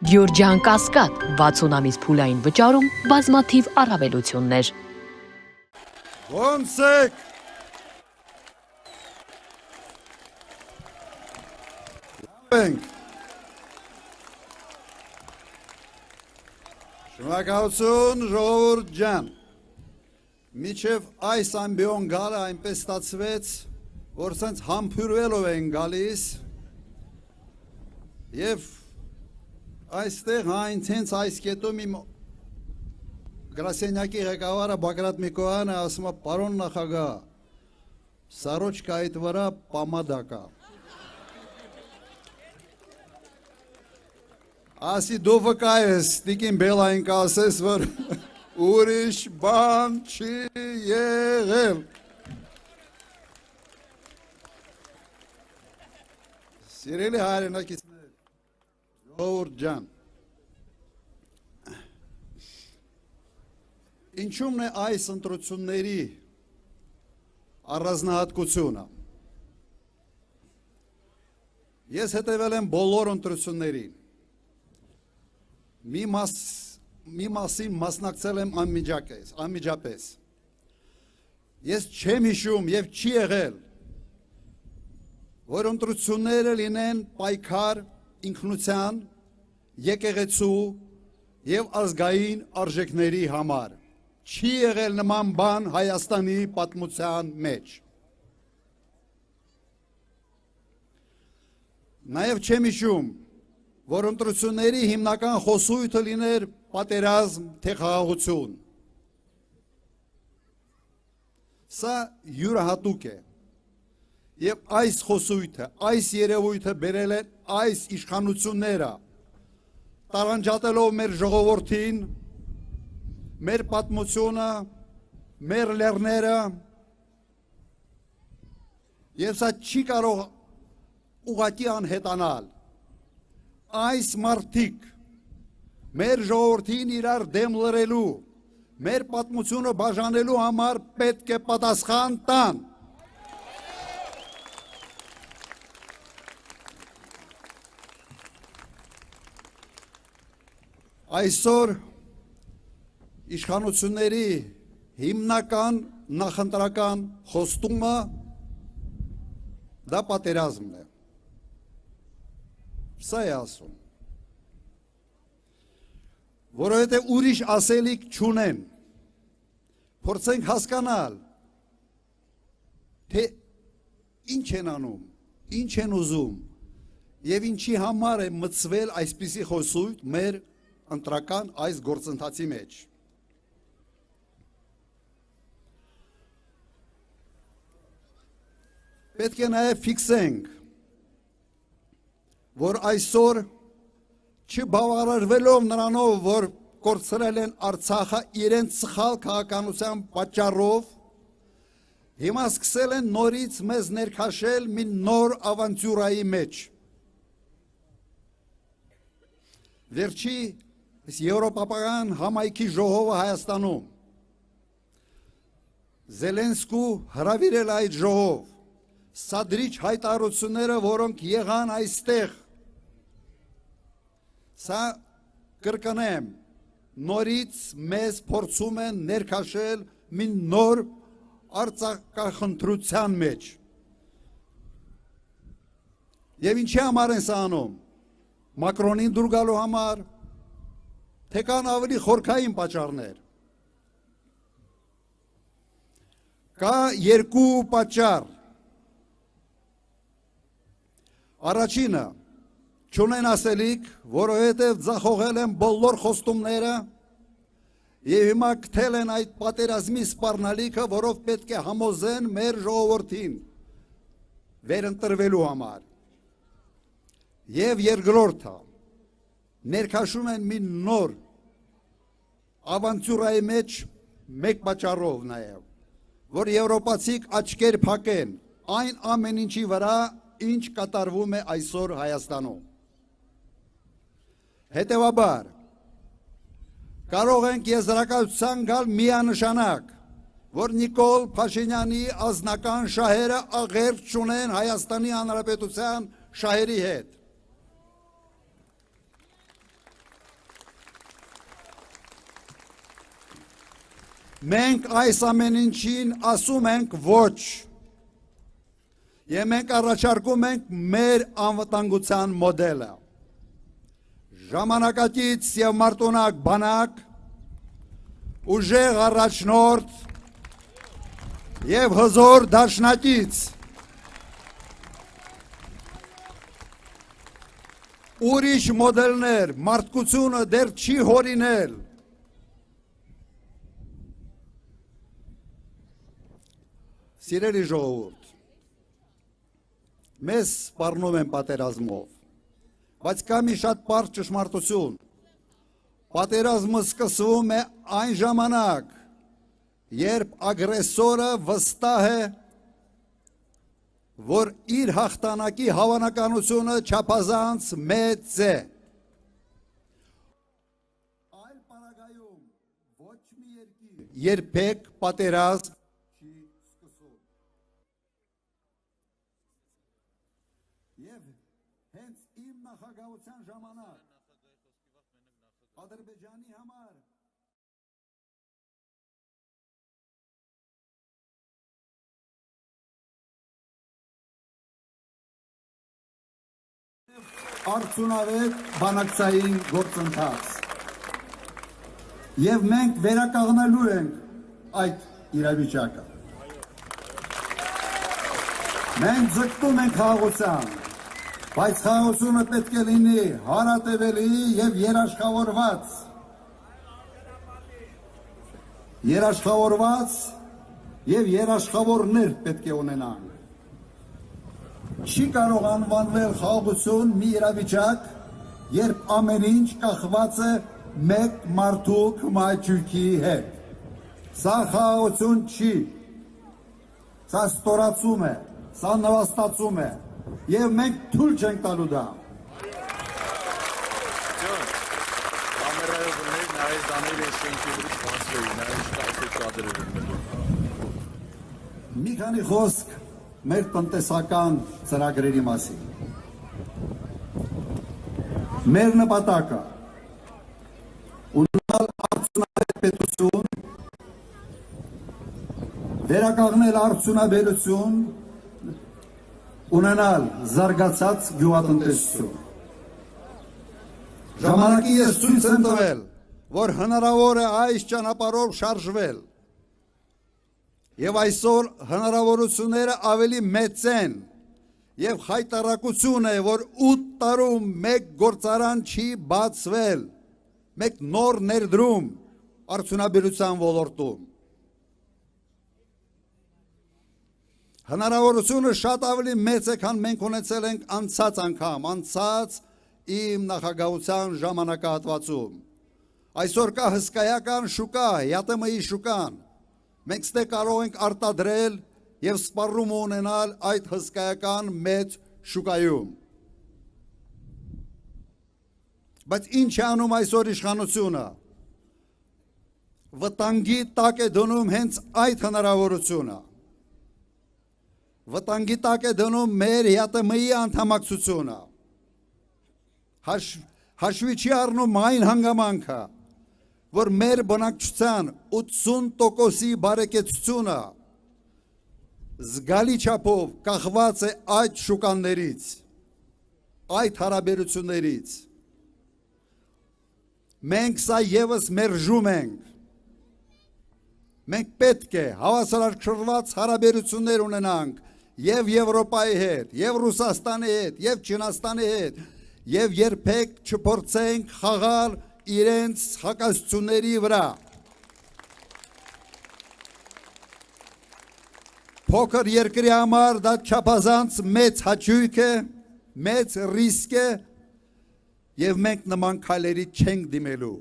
Գյուրջան Կասկադ 60 ամիս փուլային վճարում բազմաթիվ առավելություններ։ Ոնց եք։ Ենք։ Շնորհակալություն ժողովուրդ ջան։ Միջև այս ամբիոն գալը այնպես ստացվեց, որ սենց համբուրվելով են գալիս եւ այստեղ այնցենց այս կետում իմ գրասենյակի ղեկավարը Բագրատ Միկոյանը ասում է պարոն նախագահ սարոջկա այդ վրա պամադա կա ասի դու վկա ես տիկին Բելային կասես որ ուրիշ բան չի եղել սիրելի հայրենակիցներ ժողովուրդ ջան ինչումն է այս ընտրությունների առանձնահատկությունը ես հետևել եմ բոլոր ընտրություններին մի մասին մասնակցել եմ անմիջապես ես չեմ հիշում եւ չի եղել որ ընտրությունները լինեն պայքար ինքնության, եկեղեցու եւ ազգային արժեքների համար չի եղել նման բան Հայաստանի պատմության մեջ նաեւ չեմ հիշում որ ընտրությունների հիմնական խոսույթը լիներ պատերազմ թե խաղաղություն սա յուրահատուկ է Եվ այս խոսույթը, այս երևույթը բերել են այս իշխանությունները, տարանջատելով մեր ժողովրդին, մեր պատմությունը, մեր լեռները, եւ սա չի կարող ուղղակի անհետանալ։ Այս մարդիկ մեր ժողովրդին իրար դեմ լրելու, մեր պատմությունը բաժանելու համար պետք է պատասխան տան։ Այսօր իշխանությունների հիմնական նախընտրական խոստումը դա պատերազմն է։ Սա է ասում։ Որովհետև ուրիշ ասելիք չունեն։ Փորձենք հասկանալ, թե ինչ են անում, ինչ են ուզում եւ ինչի համար է մտցվել այսպիսի խոսույթ մեր ընտրական այս գործընթացի մեջ։ Պետք է նաև ֆիքսենք, որ այսօր չբավարարվելով նրանով, որ կորցրել են Արցախը իրենց սխալ քաղաքականության պատճառով, հիմա սկսել են նորից մեզ ներքաշել մի նոր ավանտյուրայի մեջ։ Վերջի Եվրոպական համայնքի ժողովը Հայաստանում Զելենսկու հրավիրել այդ ժողով սադրիչ հայտարարությունները, որոնք եղան այստեղ սա կրկնեմ նորից մեզ փորձում են ներքաշել մի նոր արձակախնդրության մեջ եւ ինչի համար են սա անում Մակրոնին դուր գալու համար թե կան ավելի խորքային պատճառներ։ Կա երկու պատճառ։ Առաջինը չունեն ասելիք, որովհետև ձախողել են բոլոր խոստումները եւ հիմա գտել են այդ պատերազմի սպառնալիքը, որով պետք է համոզեն մեր ժողովրդին վերընտրվելու համար։ Եվ երկրորդը ներքաշում են մի նոր ավանտյուրայի մեջ մեկ պատճառով նաև, որ եվրոպացիք աչքեր փակեն այն ամեն ինչի վրա, ինչ կատարվում է այսօր Հայաստանում։ Հետևաբար, կարող ենք եզրակացության գալ միանշանակ, որ Նիկոլ Փաշինյանի ազնական շահերը աղերս չունեն Հայաստանի Հանրապետության շահերի հետ։ Մենք այս ամեն ինչին ասում ենք ոչ։ Եվ մենք առաջարկում ենք մեր անվտանգության մոդելը։ Ժամանակակից եւ մարտունակ բանակ, ուժեղ առաջնորդ եւ հզոր դաշնակից, ուրիշ մոդելներ մարդկությունը դեռ չի հորինել։ Սիրելի ժողովուրդ, մեզ սպառնում են պատերազմով, բայց կա մի շատ պարզ ճշմարտություն։ Պատերազմը սկսվում է այն ժամանակ, երբ ագրեսորը վստահ է, որ իր հաղթանակի հավանականությունը չափազանց մեծ է։ Այլ պարագայում ոչ մի երկիր երբեք պատերազմ չի սկսում։ Եվ հենց իմ նախագահության ժամանակ Ադրբեջանի համար արդյունավետ բանակցային գործընթաց։ Եվ մենք վերականգնելու ենք այդ իրավիճակը։ Մենք ձգտում ենք խաղաղության, բայց խաղաղությունը պետք է լինի հարատևելի եւ երաշխավորված եւ երաշխավորներ պետք է ունենանք։ Չի կարող անվանվել խաղաղություն մի իրավիճակ, երբ ամեն ինչ կախված է մեկ մարդու կմայջույքի հետ։ Սա խաղաղություն չի, սա ստորացում է, սա նվաստացում է, եւ մենք թույլ չենք տալու դա։ Մի քանի խոսք մեր տնտեսական ծրագրերի մասին։ Մեր նպատակը ունենալ արդյունավետ պետություն, վերականգնել արդյունաբերություն, ունենալ զարգացած գյուղատնտեսություն։ Ժամանակի ես ցույց եմ տվել, որ հնարավոր է այս ճանապարհով շարժվել։ Եվ այսօր հնարավորությունները ավելի մեծ են եւ հայտարարություն է, որ 8 տարում մեկ գործարան չի բացվել, մեկ նոր ներդրում արդյունաբերության ոլորտում։ Հնարավորությունը շատ ավելի մեծ է, քան մենք ունեցել ենք անցած անգամ, անցած իմ նախագահության ժամանակահատվածում։ Այսօր կա հսկայական շուկա, ԵԱՏՄ-ի շուկան։ Մենք ստե կարող ենք արտադրել եւ սպառում ունենալ այդ հսկայական մեծ շուկայում։ Բայց ինչ է անում այսօր իշխանությունը։ Վտանգի տակ է դնում հենց այդ հնարավորությունը։ Վտանգի տակ է դնում մեր ԵԱՏՄ-ի անդամակցությունը։ Հաշվի չի առնում այն հանգամանքը, որ մեր բնակչության 80%-ի բարեկեցությունը զգալի չափով կախված է այդ շուկաներից, այդ հարաբերություններից։ Մենք սա եւս մերժում ենք։ Մենք պետք է հավասարակշռված հարաբերություններ ունենանք եւ Եվրոպայի հետ, եւ Ռուսաստանի հետ, եւ Չինաստանի հետ, եւ երբեք չփորձենք խաղալ իրենց հակասությունների վրա։ Փոքր երկրի համար դա չափազանց մեծ հաճույք է, մեծ ռիսկ է, եւ մենք նման քայլերի չենք դիմելու։